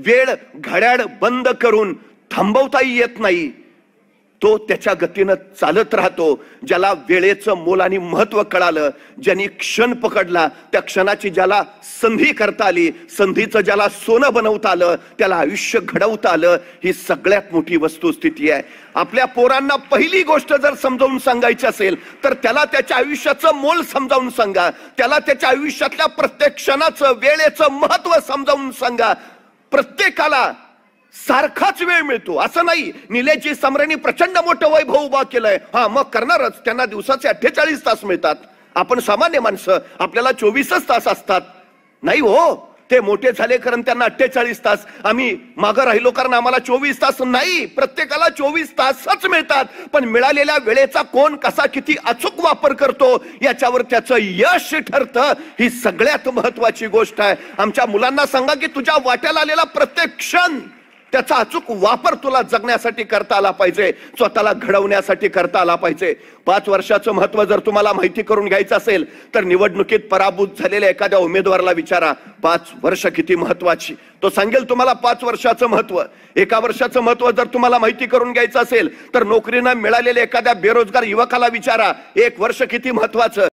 वेळ घड्याळ बंद करून थांबवताही येत नाही, तो त्याच्या गतीनं चालत राहतो. ज्याला वेळेचं मोल आणि महत्व कळालं, ज्यांनी क्षण पकडला, त्या क्षणाची ज्याला संधी करता आली, संधीचं ज्याला सोनं बनवता आलं, त्याला आयुष्य घडवता आलं, ही सगळ्यात मोठी वस्तुस्थिती आहे. आपल्या पोरांना पहिली गोष्ट जर समजावून सांगायची असेल तर त्याला त्याच्या आयुष्याचं मोल समजावून सांगा. त्याला त्याच्या आयुष्यातल्या प्रत्येक क्षणाचं, वेळेचं महत्व समजावून सांगा. प्रत्येकाला सारखाच वेळ मिळतो असं नाही. निलेशजी समरेंनी प्रचंड मोठं वैभव उभा केलंय, हा मग करणारच, त्यांना दिवसाचे 48 तास मिळतात. आपण सामान्य माणसं, आपल्याला 24च तास असतात. नाही हो, ते मोठे झाले कारण त्यांना 48 तास, आम्ही मागं राहिलो कारण आम्हाला 24 तास नाही. प्रत्येकाला 24 तासच मिळतात, पण मिळालेल्या वेळेचा कोण कसा किती अचूक वापर करतो याच्यावर त्याचं यश ठरतं. ही सगळ्यात महत्वाची गोष्ट आहे. आमच्या मुलांना सांगा की तुझ्या वाट्याला आलेला प्रत्येक क्षण, त्याचा अचूक वापर तुला जगण्यासाठी करता आला पाहिजे, स्वतःला घडवण्यासाठी करता आला पाहिजे. 5 वर्षाचं महत्व जर तुम्हाला माहिती करून घ्यायचं असेल तर निवडणुकीत पराभूत झालेल्या एखाद्या उमेदवाराला विचारा, 5 वर्ष किती महत्वाची, तो सांगेल तुम्हाला 5 वर्षाचं महत्व. 1 वर्षाचं महत्व जर तुम्हाला माहिती करून घ्यायचं असेल तर नोकरीनं मिळालेल्या एखाद्या बेरोजगार युवकाला विचारा, 1 वर्ष किती महत्वाचं.